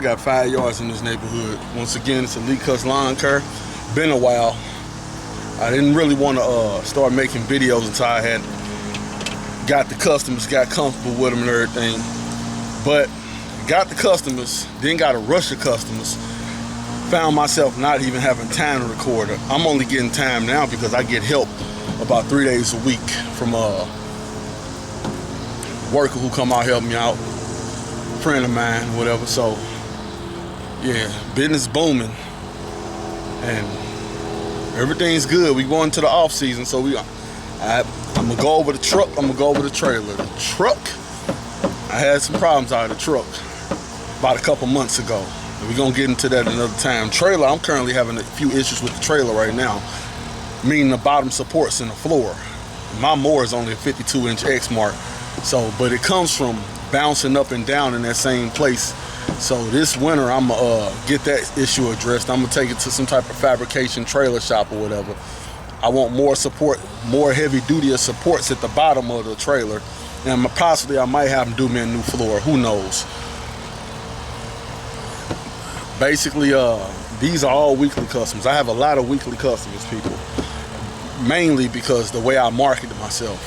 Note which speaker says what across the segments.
Speaker 1: got 5 yards in this neighborhood. Once again, it's Elite Cuts Lawn Care. Been a while. I didn't really want to start making videos until I had got the customers, got comfortable with them and everything. But got the customers, then got to rush the customers. Found myself not even having time to record it. I'm only getting time now because I get help about 3 days a week from a worker who come out help me out, friend of mine, whatever. So yeah, business booming and everything's good. We going to the off season, so I'm gonna go over the truck. I'm gonna go over the trailer. The truck, I had some problems out of the truck about a couple months ago. We're gonna get into that another time. Trailer, I'm currently having a few issues with the trailer right now, meaning the bottom supports in the floor. My mower is only a 52-inch Exmark, so but it comes from bouncing up and down in that same place. So this winter, I'm gonna get that issue addressed. I'm gonna take it to some type of fabrication trailer shop or whatever. I want more support, more heavy-duty supports at the bottom of the trailer, and possibly I might have them do me a new floor. Who knows? Basically, these are all weekly customers. I have a lot of weekly customers, people. Mainly because the way I market to myself.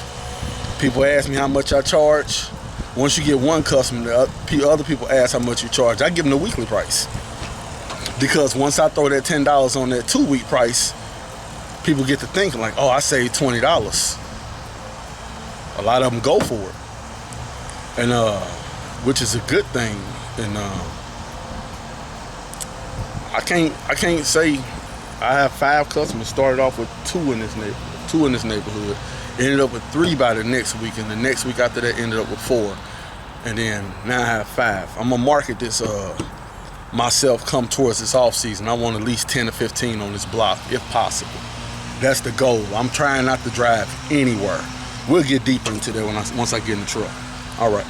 Speaker 1: People ask me how much I charge. Once you get one customer, other people ask how much you charge. I give them the weekly price. Because once I throw that $10 on that 2-week price, people get to thinking like, oh, I saved $20. A lot of them go for it. And which is a good thing. And I can't say I have 5 customers. Started off with 2 in this neighborhood. Ended up with 3 by the next week, and the next week after that ended up with 4. And then now I have 5. I'm gonna market this myself come towards this off season. I want at least 10 to 15 on this block if possible. That's the goal. I'm trying not to drive anywhere. We'll get deeper into that once I get in the truck. All right.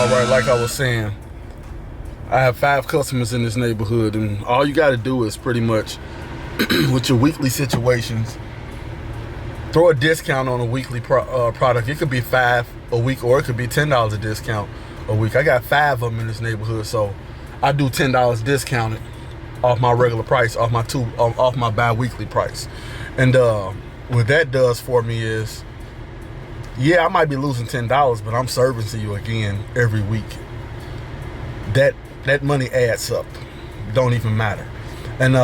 Speaker 1: All right, like I was saying, I have 5 customers in this neighborhood, and all you got to do is pretty much with your weekly situations, throw a discount on a weekly product. It could be $5 a week, or it could be $10 a discount a week. I got 5 of them in this neighborhood, so I do $10 discounted off my regular price, off my bi-weekly price. And what that does for me is, yeah, I might be losing $10, but I'm servicing you again every week. That money adds up. Don't even matter. And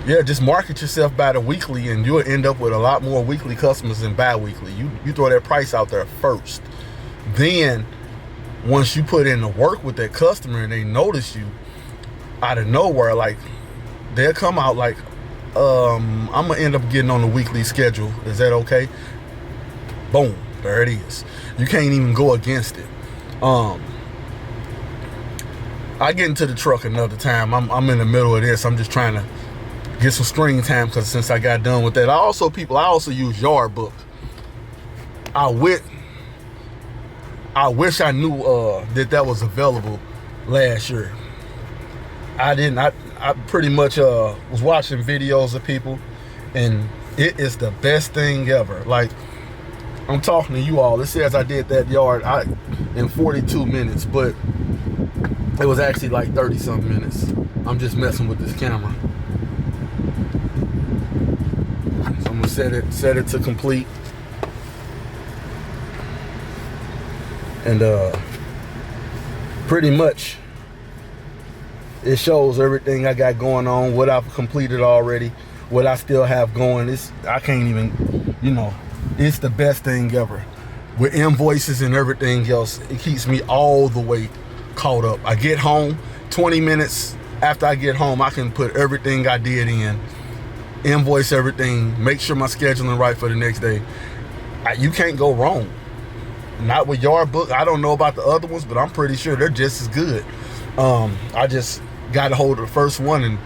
Speaker 1: yeah, just market yourself by the weekly, and you'll end up with a lot more weekly customers than bi-weekly. You throw that price out there first. Then once you put in the work with that customer and they notice you out of nowhere, like they'll come out like, I'm gonna end up getting on the weekly schedule. Is that okay? Boom, there it is. You can't even go against it. I get into the truck another time. I'm in the middle of this. I'm just trying to get some screen time, because since I got done with that, I also use Yard Book. I wish I knew that was available last year. I didn't. I pretty much was watching videos of people, and it is the best thing ever. Like, I'm talking to you all. It says I did that yard in 42 minutes, but it was actually like 30-something minutes. I'm just messing with this camera. So I'm gonna set it to complete, and pretty much it shows everything I got going on, what I've completed already, what I still have going. I can't even, it's the best thing ever. With invoices and everything else, it keeps me all the way caught up. I get home, 20 minutes after I get home, I can put everything I did in, invoice everything, make sure my scheduling right for the next day. You can't go wrong. Not with Yard Book. I don't know about the other ones, but I'm pretty sure they're just as good. I just got a hold of the first one, and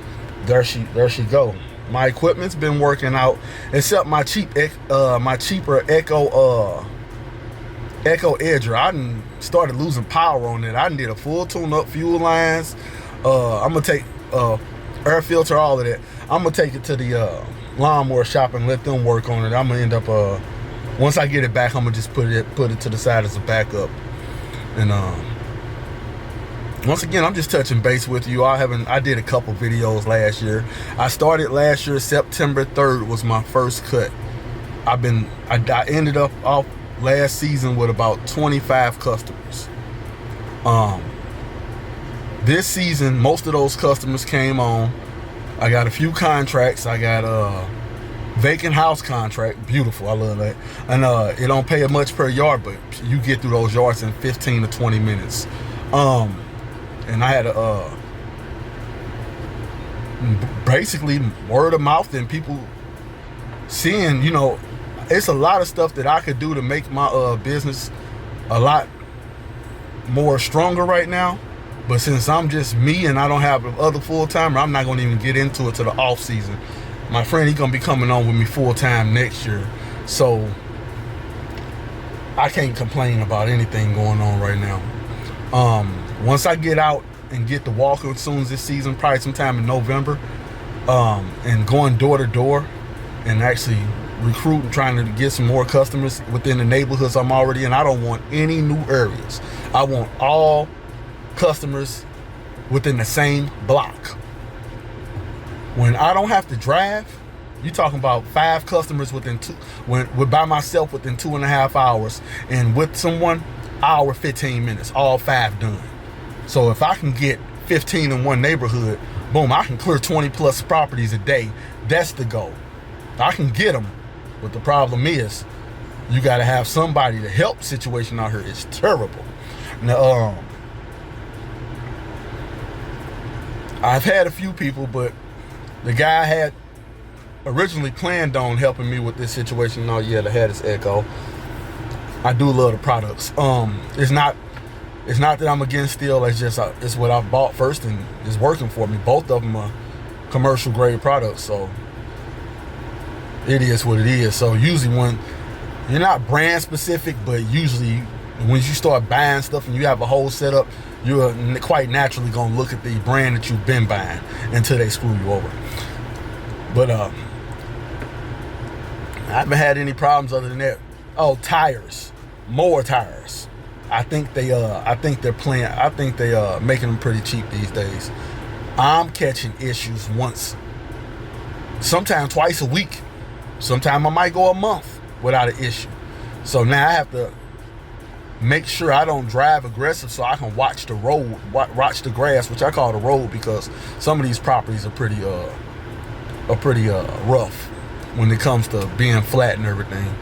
Speaker 1: there she go. My equipment's been working out, except my cheaper Echo Edger. I done started losing power on it. I done did a full tune-up, fuel lines. I'm gonna take air filter, all of that. I'm gonna take it to the lawnmower shop and let them work on it. I'm gonna end up once I get it back, I'm gonna just put it to the side as a backup. And once again, I'm just touching base with you. I did a couple videos last year. I started last year, September 3rd was my first cut. I ended up off last season with about 25 customers. This season, most of those customers came on. I got a few contracts. I got a vacant house contract. Beautiful, I love that. And it don't pay much per yard, but you get through those yards in 15 to 20 minutes. And I had basically word of mouth and people seeing, it's a lot of stuff that I could do to make my business a lot more stronger right now. But since I'm just me and I don't have other full-timer, I'm not going to even get into it to the off season. My friend, he's going to be coming on with me full-time next year. So I can't complain about anything going on right now. Once I get out and get the walker as soon as this season, probably sometime in November, and going door to door and actually recruiting, trying to get some more customers within the neighborhoods I'm already in. I don't want any new areas. I want all customers within the same block. When I don't have to drive, you're talking about 5 customers within by myself within 2.5 hours, and with someone, hour 15 minutes, all 5 done. So if I can get 15 in one neighborhood, boom, I can clear 20 plus properties a day. That's the goal. I can get them, but the problem is you got to have somebody to help. Situation out here is terrible. Now, I've had a few people, but the guy I had originally planned on helping me with this situation, no, yeah, the had his Echo. I do love the products. It's not that I'm against steel. It's just it's what I bought first and it's working for me. Both of them are commercial grade products, so it is what it is. So usually when you're not brand specific, but usually And when you start buying stuff and you have a whole setup, you're quite naturally gonna look at the brand that you've been buying until they screw you over. But I haven't had any problems other than that. Oh, tires, more tires. I think they're making them pretty cheap these days. I'm catching issues sometimes twice a week. Sometimes I might go a month without an issue. So now I have to make sure I don't drive aggressive so I can watch the road, watch the grass, which I call the road, because some of these properties are pretty rough when it comes to being flat and everything.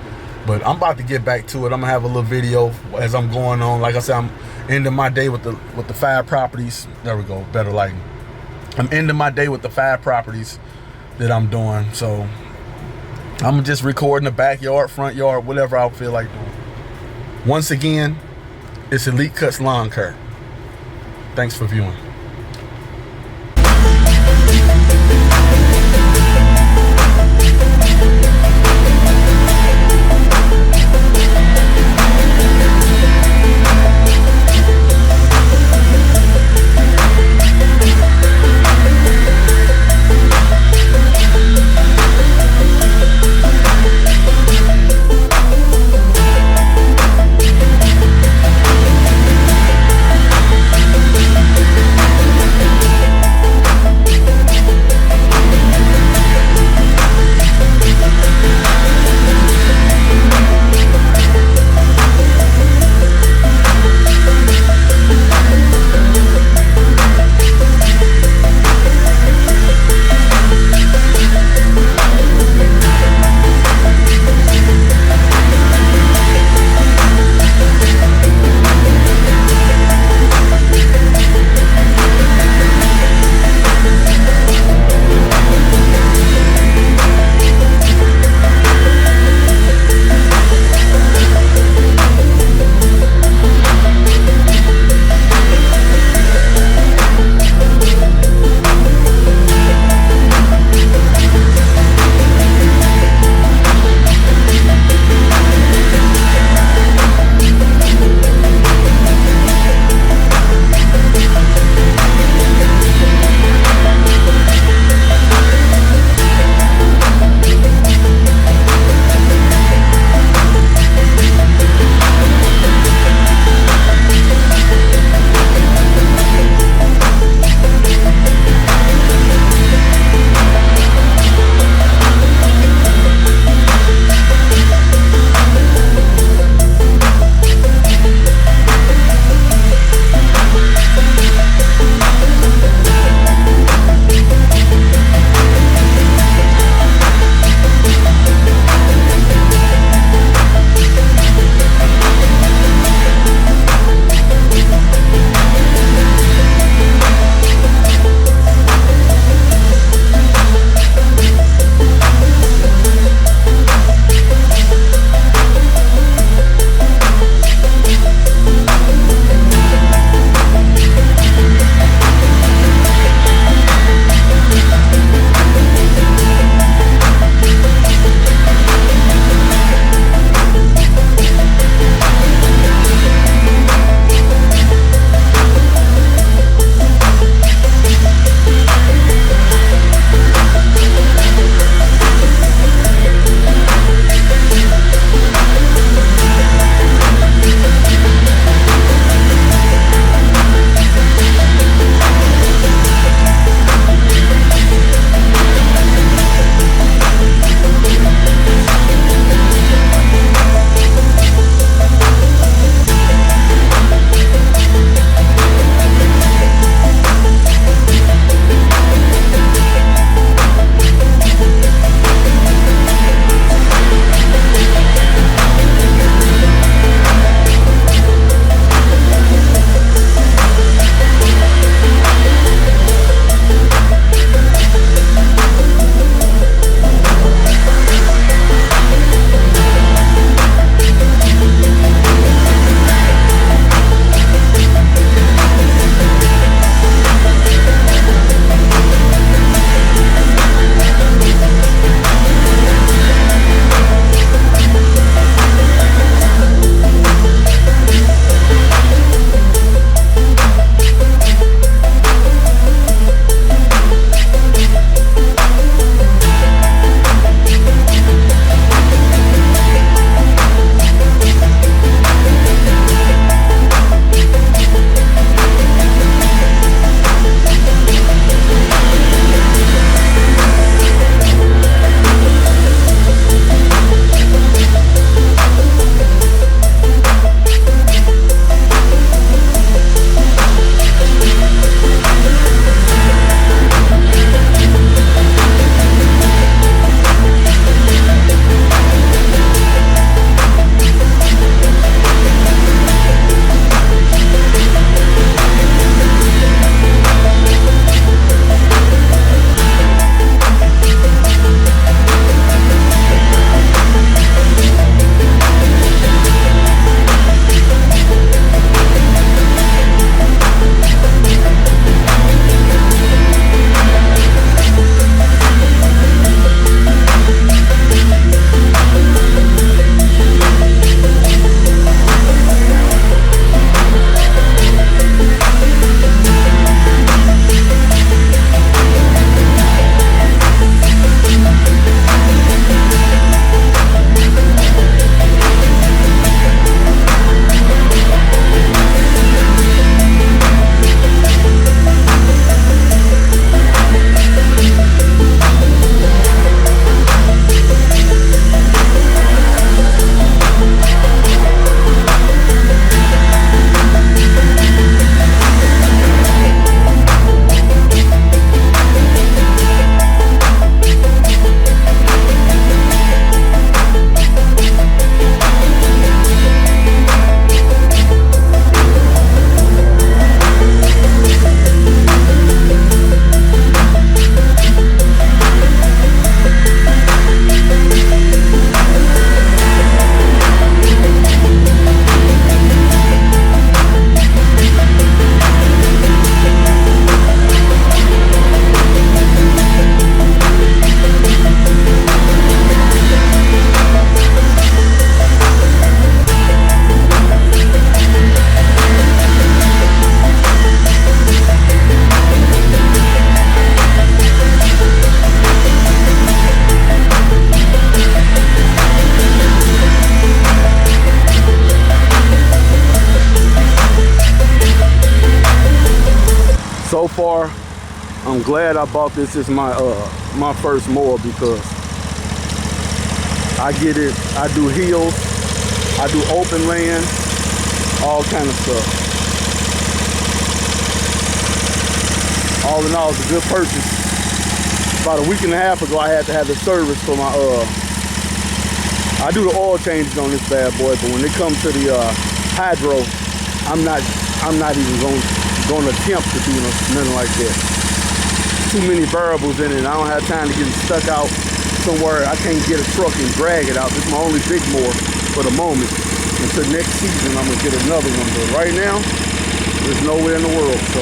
Speaker 1: But I'm about to get back to it. I'm gonna have a little video as I'm going on. Like I said, I'm ending my day with the 5 properties. There we go, better lighting. I'm ending my day with the 5 properties that I'm doing. So I'm just recording the backyard, front yard, whatever I feel like doing. Once again, it's Elite Cuts Lawn Care. Thanks for viewing. so far, I'm glad I bought this as my my first mower because I get it. I do hills, I do open land, all kind of stuff. All in all, it's a good purchase. About a week and a half ago, I had to have the service for my I do the oil changes on this bad boy, but when it comes to the hydro, I'm not even going to attempt to do nothing like that. Too many variables in it. I don't have time to get it stuck out somewhere. I can't get a truck and drag it out. This is my only big mower for the moment. Until next season, I'm gonna get another one. But right now, there's nowhere in the world, so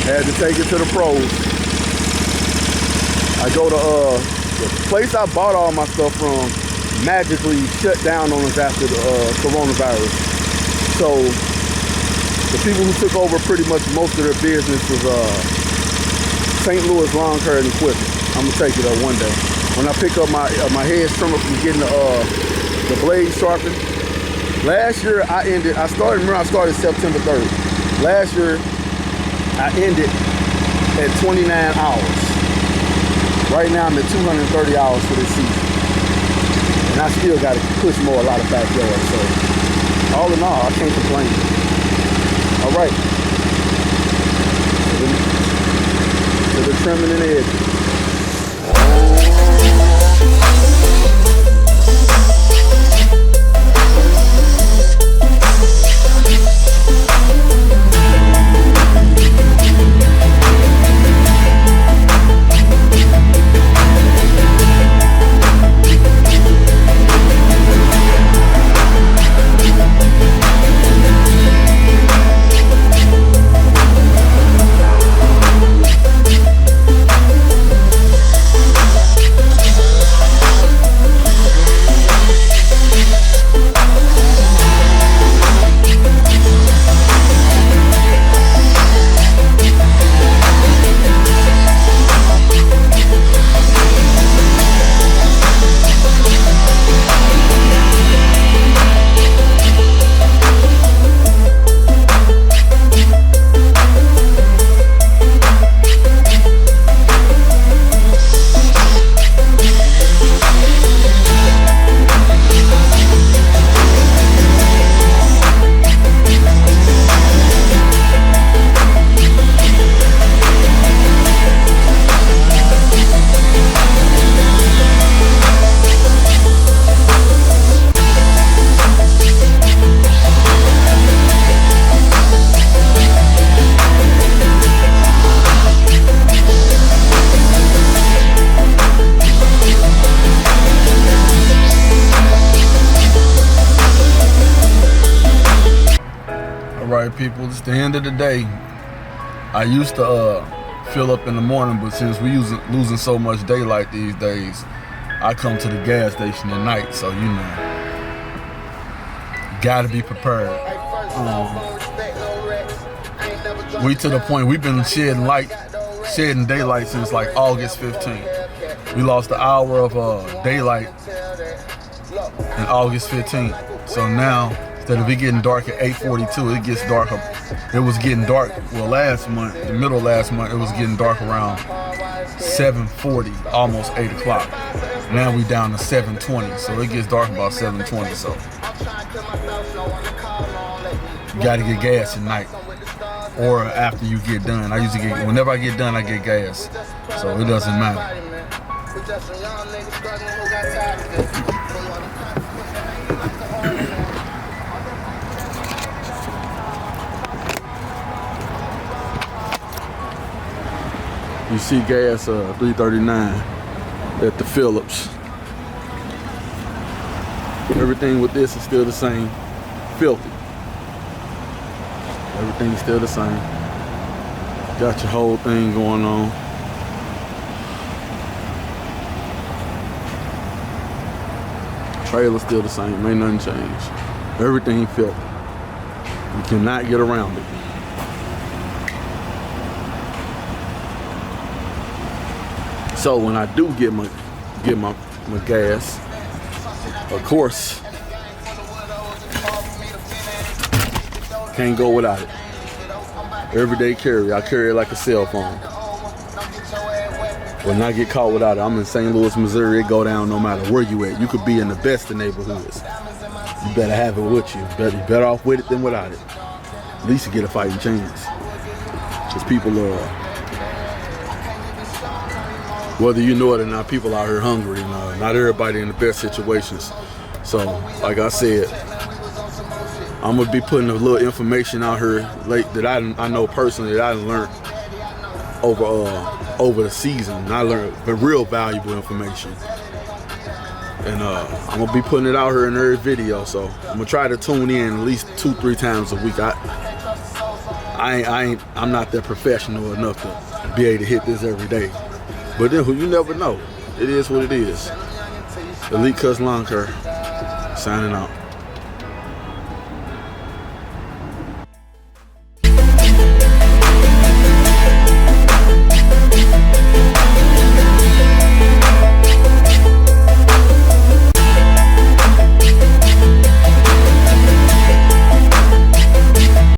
Speaker 1: I had to take it to the pros. I go to the place I bought all my stuff from magically shut down on us after the coronavirus. So the people who took over pretty much most of their business was St. Louis Lawn Care and Equipment. I'm gonna take it up one day. When I pick up my hedge trimmer from getting the blade sharpened. Last year I started September 3rd. Last year I ended at 29 hours. Right now I'm at 230 hours for this season. And I still got to push more a lot of backyard. So all in all, I can't complain. All right. So the trimming and edging. People, it's the end of the day. I used to fill up in the morning, but since we losing so much daylight these days, I come to the gas station at night. So you know, gotta be prepared. We to the point we've been shedding daylight since like August 15th. We lost an hour of daylight in August 15th. So now, instead of it getting dark at 8:42, it gets darker. It was getting dark, well, last month, the middle of last month, it was getting dark around 7:40, almost 8 o'clock. Now we down to 7:20, so it gets dark about 7:20, so you gotta get gas at night or after you get done. I usually get, whenever I get done, I get gas, so it doesn't matter. You see gas $3.39 at the Phillips. Everything with this is still the same. Filthy. Everything's still the same. Got your whole thing going on. Trailer's still the same. Ain't nothing changed. Everything filthy. You cannot get around it. So when I do get my gas, of course, can't go without it. Everyday carry. I carry it like a cell phone. Will not get caught without it. I'm in St. Louis, Missouri. It go down no matter where you at. You could be in the best of neighborhoods. You better have it with you. You're better off with it than without it. At least you get a fighting chance. Because people are, whether you know it or not, people out here hungry. You know, not everybody in the best situations. So, like I said, I'm gonna be putting a little information out here that I know personally that I learned over the season. I learned the real valuable information, and I'm gonna be putting it out here in every video. So I'm gonna try to tune in at least 2-3 times a week. I'm not that professional enough to be able to hit this every day, but then you never know. It is what it is. Elite Cuts Lawn Care signing out.